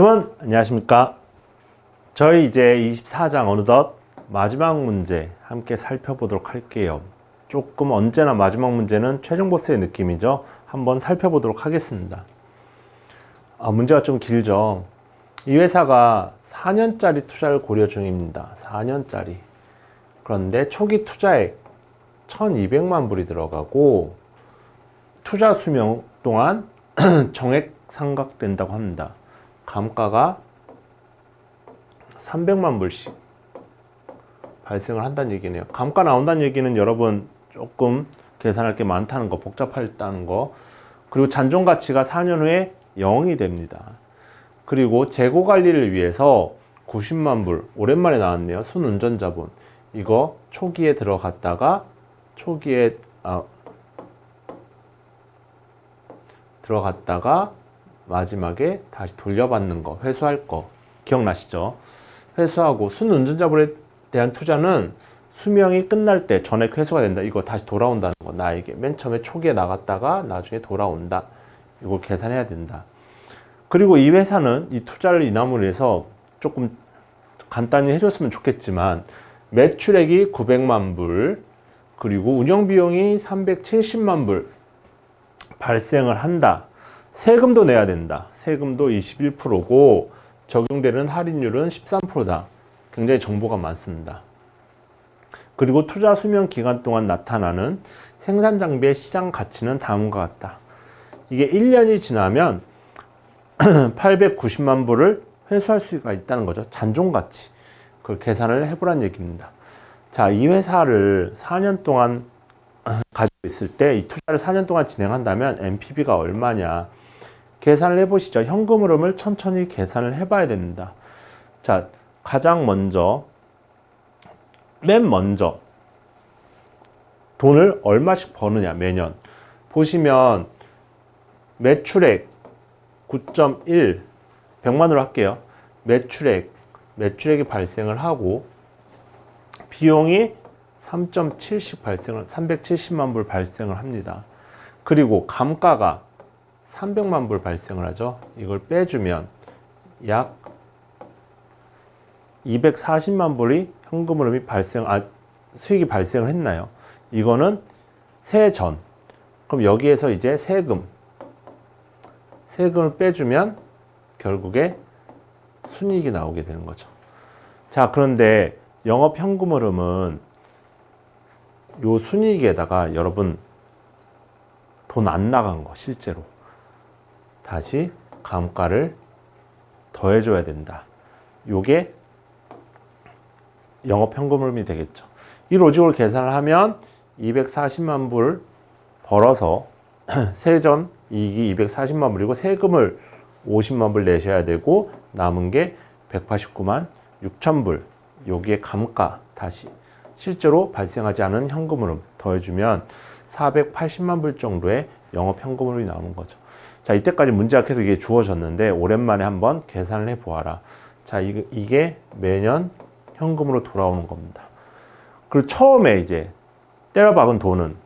여러분 안녕하십니까. 저희 이제 24장 어느덧 마지막 문제 함께 살펴보도록 할게요. 조금 언제나 마지막 문제는 최종 보스의 느낌이죠. 한번 살펴보도록 하겠습니다. 문제가 좀 길죠. 이 회사가 4년짜리 투자를 고려 중입니다. 4년짜리. 그런데 초기 투자액 1200만 불이 들어가고 투자 수명 동안 정액 상각된다고 합니다. 감가가 300만 불씩 발생을 한다는 얘기네요. 감가 나온다는 얘기는 여러분 조금 계산할 게 많다는 거, 복잡하다는 거. 그리고 잔존 가치가 4년 후에 0이 됩니다. 그리고 재고 관리를 위해서 90만 불, 오랜만에 나왔네요. 순운전자본. 이거 초기에 들어갔다가 마지막에 다시 돌려받는 거, 회수할 거 기억나시죠? 회수하고 순운전자본에 대한 투자는 수명이 끝날 때 전액 회수가 된다. 이거 다시 돌아온다는 거. 나에게 맨 처음에 초기에 나갔다가 나중에 돌아온다. 이걸 계산해야 된다. 그리고 이 회사는 이 투자를 이남을 위해서 조금 간단히 해줬으면 좋겠지만 매출액이 900만 불 그리고 운영비용이 370만 불 발생을 한다. 세금도 내야 된다. 세금도 21%고 적용되는 할인율은 13%다. 굉장히 정보가 많습니다. 그리고 투자 수명 기간 동안 나타나는 생산 장비의 시장 가치는 다음과 같다. 이게 1년이 지나면 890만 불을 회수할 수가 있다는 거죠. 잔존 가치. 그걸 계산을 해보란 얘기입니다. 자, 이 회사를 4년 동안 가지고 있을 때 이 투자를 4년 동안 진행한다면 NPV가 얼마냐 계산을 해보시죠. 현금 흐름을 천천히 계산을 해봐야 됩니다. 자, 맨 먼저 돈을 얼마씩 버느냐 매년 보시면 매출액 9.1 100만으로 할게요. 매출액이 발생을 하고 비용이 3.7씩 발생을 370만 불 발생을 합니다. 그리고 감가가 300만 불 발생을 하죠. 이걸 빼주면 약 240만 불이 현금 흐름이 수익이 발생을 했나요? 이거는 세해 전. 그럼 여기에서 이제 세금을 빼주면 결국에 순이익이 나오게 되는 거죠. 자, 그런데 영업 현금 흐름은 요 순이익에다가 여러분 돈 안 나간 거 실제로 다시 감가를 더해줘야 된다. 요게 영업 현금 흐름이 되겠죠. 이 로직으로 계산을 하면 240만 불 벌어서 세전 이익이 240만 불이고 세금을 50만 불 내셔야 되고 남은 게 189만 6천 불. 여기에 감가 다시 실제로 발생하지 않은 현금 흐름 더해주면 480만 불 정도의 영업 현금 흐름이 나오는 거죠. 자, 이때까지 문제가 계속 이게 주어졌는데 오랜만에 한번 계산을 해 보아라. 자, 이게 매년 현금으로 돌아오는 겁니다. 그리고 처음에 이제 때려박은 돈은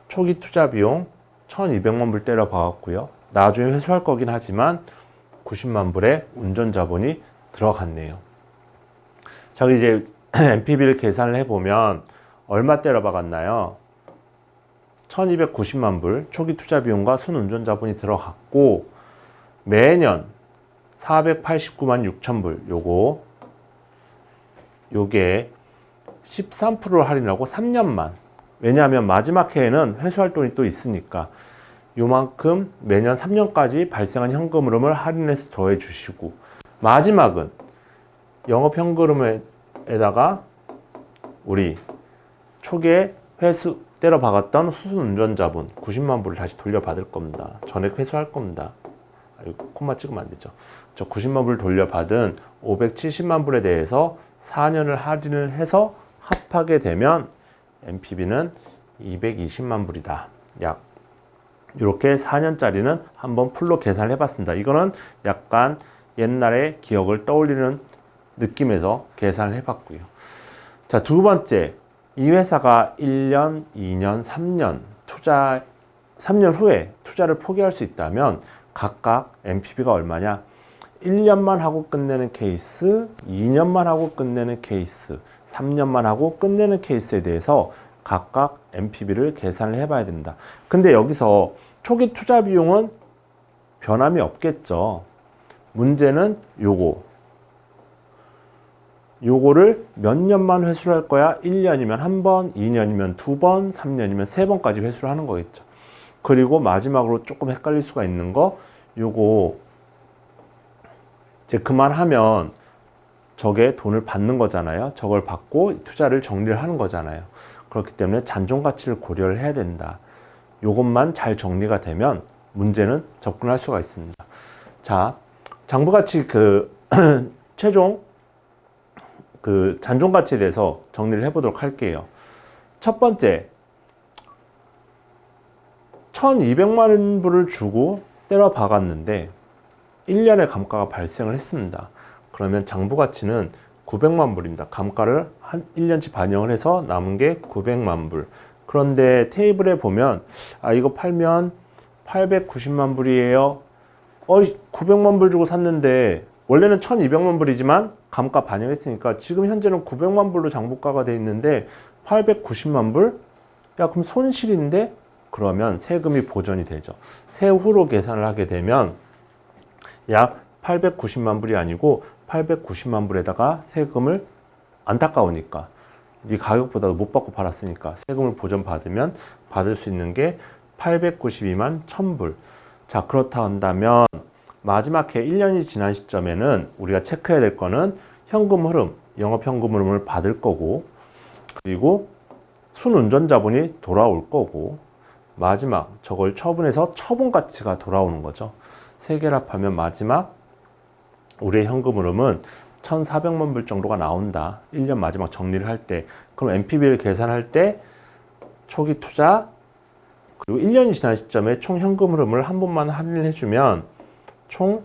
초기 투자 비용 1200만 불 때려박았고요. 나중에 회수할 거긴 하지만 90만 불의 운전 자본이 들어갔네요. 자, 이제 NPV를 계산을 해보면 얼마 때려박았나요? 1290만 불 초기 투자 비용과 순운전 자본이 들어갔고 매년 489만 6천 불 요게 13%를 할인하고 3년만. 왜냐하면 마지막 해에는 회수할 돈이 또 있으니까 요만큼 매년 3년까지 발생한 현금 흐름을 할인해서 더해 주시고 마지막은 영업 현금 흐름에다가 우리 초기에 회수 때려 박았던 수순운전 자본 90만 불을 다시 돌려받을 겁니다. 전액 회수할 겁니다. 콤마 찍으면 안 되죠. 저 90만 불 돌려받은 570만 불에 대해서 4년을 할인을 해서 합하게 되면 NPV는 220만 불이다. 약 이렇게 4년짜리는 한번 풀로 계산을 해봤습니다. 이거는 약간 옛날의 기억을 떠올리는 느낌에서 계산을 해봤고요. 자, 두 번째, 이 회사가 1년, 2년, 3년 후에 투자를 포기할 수 있다면 각각 NPV가 얼마냐? 1년만 하고 끝내는 케이스, 2년만 하고 끝내는 케이스, 3년만 하고 끝내는 케이스에 대해서 각각 NPV를 계산을 해봐야 된다. 근데 여기서 초기 투자 비용은 변함이 없겠죠. 문제는 요거를 몇 년만 회수를 할 거야? 1년이면 한 번, 2년이면 두 번, 3년이면 세 번까지 회수를 하는 거겠죠. 그리고 마지막으로 조금 헷갈릴 수가 있는 거, 요거 이제 그만하면 저게 돈을 받는 거잖아요. 저걸 받고 투자를 정리를 하는 거잖아요. 그렇기 때문에 잔존 가치를 고려를 해야 된다. 요것만 잘 정리가 되면 문제는 접근할 수가 있습니다. 자, 장부 가치 최종 잔존 가치에 대해서 정리를 해보도록 할게요. 첫 번째, 1200만 불을 주고 때려 박았는데 1년의 감가가 발생을 했습니다. 그러면 장부 가치는 900만 불입니다. 감가를 한 1년치 반영을 해서 남은 게 900만 불. 그런데 테이블에 보면 이거 팔면 890만 불이에요. 900만 불 주고 샀는데 원래는 1200만 불이지만 감가 반영했으니까 지금 현재는 900만 불로 장부가가 돼 있는데 890만 불? 야, 그럼 손실인데? 그러면 세금이 보전이 되죠. 세후로 계산을 하게 되면 약 890만 불이 아니고 890만 불에다가 세금을, 안타까우니까 네 가격보다도 못 받고 팔았으니까 세금을 보전받으면 받을 수 있는 게 892만 1000불. 자, 그렇다 한다면 마지막 해 1년이 지난 시점에는 우리가 체크해야 될 거는 현금 흐름, 영업 현금 흐름을 받을 거고, 그리고 순운전 자본이 돌아올 거고, 마지막 저걸 처분해서 처분 가치가 돌아오는 거죠. 세 개를 합하면 마지막 우리의 현금 흐름은 1400만 불 정도가 나온다. 1년 마지막 정리를 할 때. 그럼 NPV를 계산할 때 초기 투자 그리고 1년이 지난 시점에 총 현금 흐름을 한 번만 할인해 주면 총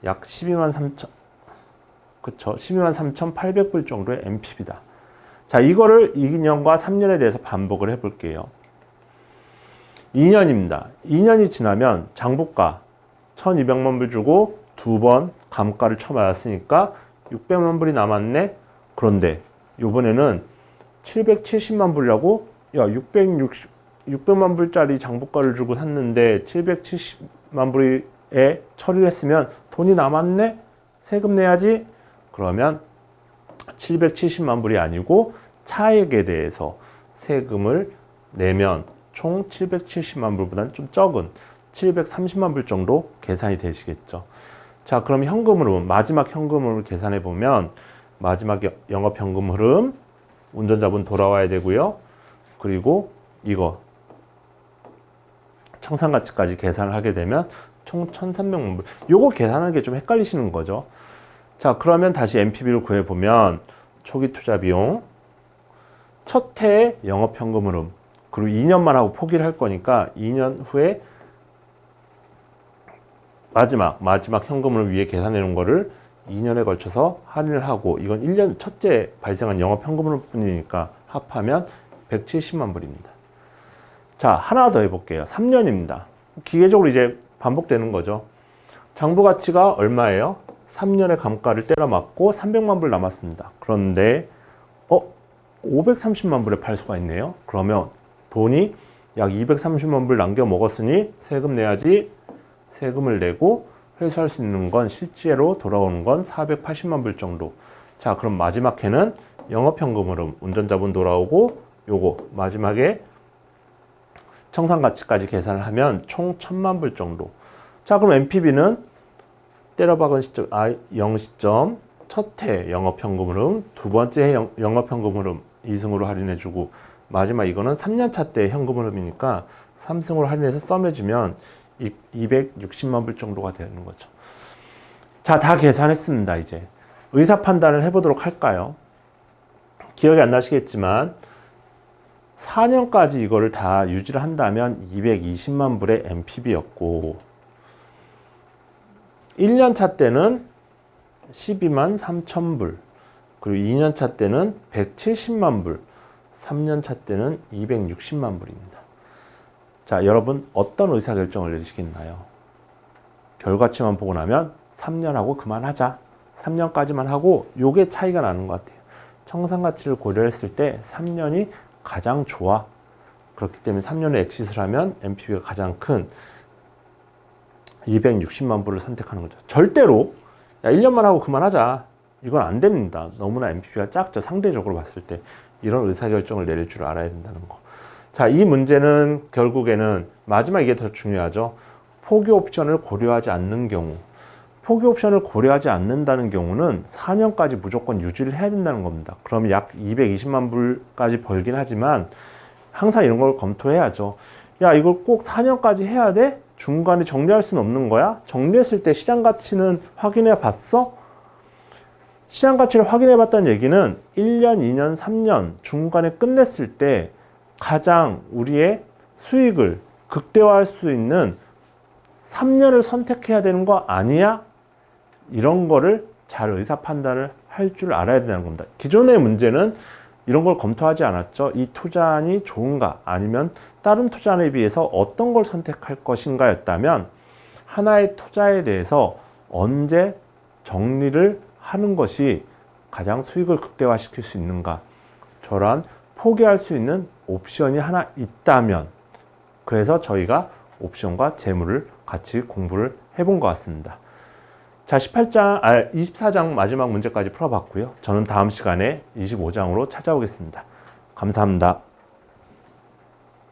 약 12만 3천, 그쵸? 12만 3,800불 정도의 NPV다. 자, 이거를 2년과 3년에 대해서 반복을 해 볼게요. 2년입니다. 2년이 지나면 장부가 1200만 불 주고 두 번 감가를 쳐맞았으니까 600만 불이 남았네. 그런데 이번에는 770만 불이라고? 야, 600만 불짜리 장부가를 주고 샀는데 770만 불에 처리를 했으면 돈이 남았네? 세금 내야지? 그러면 770만 불이 아니고 차액에 대해서 세금을 내면 총 770만 불보다는 좀 적은 730만 불 정도 계산이 되시겠죠. 자, 그럼 현금 흐름, 마지막 현금 흐름을 계산해 보면 마지막 영업 현금 흐름, 운전자분 돌아와야 되고요. 그리고 이거 청산가치까지 계산을 하게 되면 총 1300만 불. 요거 계산하는 게 좀 헷갈리시는 거죠. 자, 그러면 다시 NPV를 구해 보면 초기 투자 비용, 첫 해의 영업 현금 흐름, 그리고 2년만 하고 포기를 할 거니까 2년 후에 마지막 현금을 위해 계산해 놓은 거를 2년에 걸쳐서 할인을 하고, 이건 1년 첫째 발생한 영업 현금을 뿐이니까 합하면 170만 불입니다. 자, 하나 더 해볼게요. 3년입니다. 기계적으로 이제 반복되는 거죠. 장부 가치가 얼마예요? 3년의 감가를 때려 맞고 300만 불 남았습니다. 그런데 530만 불에 팔 수가 있네요. 그러면 돈이 약 230만 불 남겨 먹었으니 세금 내야지. 세금을 내고 회수할 수 있는 건 실제로 돌아오는 건 480만 불 정도. 자, 그럼 마지막 해는 영업현금 흐름, 운전자분 돌아오고 요거 마지막에 청산가치까지 계산을 하면 총 1000만 불 정도. 자, 그럼 NPV는 때려박은 시점, 0시점, 첫 해 영업현금 흐름, 두 번째 해 영업현금 흐름 2승으로 할인해주고, 마지막 이거는 3년차 때 현금 흐름이니까 3승으로 할인해서 썸해주면 260만 불 정도가 되는 거죠. 자, 다 계산했습니다. 이제 의사 판단을 해보도록 할까요? 기억이 안 나시겠지만 4년까지 이거를 다 유지를 한다면 220만 불의 NPV였고, 1년차 때는 12만 3천 불, 그리고 2년차 때는 170만 불, 3년차 때는 260만 불입니다. 자, 여러분 어떤 의사결정을 내리시겠나요? 결과치만 보고 나면 3년 하고 그만하자. 3년까지만 하고 요게 차이가 나는 것 같아요. 청산 가치를 고려했을 때 3년이 가장 좋아. 그렇기 때문에 3년을 엑시스를 하면 NPV가 가장 큰 260만 불을 선택하는 거죠. 절대로 야 1년만 하고 그만하자. 이건 안 됩니다. 너무나 NPV가 작죠. 상대적으로 봤을 때. 이런 의사결정을 내릴 줄 알아야 된다는 거. 자, 이 문제는 결국에는 마지막 이게 더 중요하죠. 포기 옵션을 고려하지 않는 경우. 포기 옵션을 고려하지 않는다는 경우는 4년까지 무조건 유지를 해야 된다는 겁니다. 그럼 약 220만 불까지 벌긴 하지만 항상 이런 걸 검토해야죠. 야, 이걸 꼭 4년까지 해야 돼? 중간에 정리할 수는 없는 거야? 정리했을 때 시장 가치는 확인해 봤어? 시장 가치를 확인해 봤다는 얘기는 1년, 2년, 3년 중간에 끝냈을 때 가장 우리의 수익을 극대화할 수 있는 3년을 선택해야 되는 거 아니야? 이런 거를 잘 의사 판단을 할 줄 알아야 된다는 겁니다. 기존의 문제는 이런 걸 검토하지 않았죠. 이 투자안이 좋은가 아니면 다른 투자안에 비해서 어떤 걸 선택할 것인가 였다면 하나의 투자에 대해서 언제 정리를 하는 것이 가장 수익을 극대화시킬 수 있는가. 저런 포기할 수 있는 옵션이 하나 있다면 그래서 저희가 옵션과 재물을 같이 공부를 해본 것 같습니다. 자, 24장 마지막 문제까지 풀어봤고요. 저는 다음 시간에 25장으로 찾아오겠습니다. 감사합니다.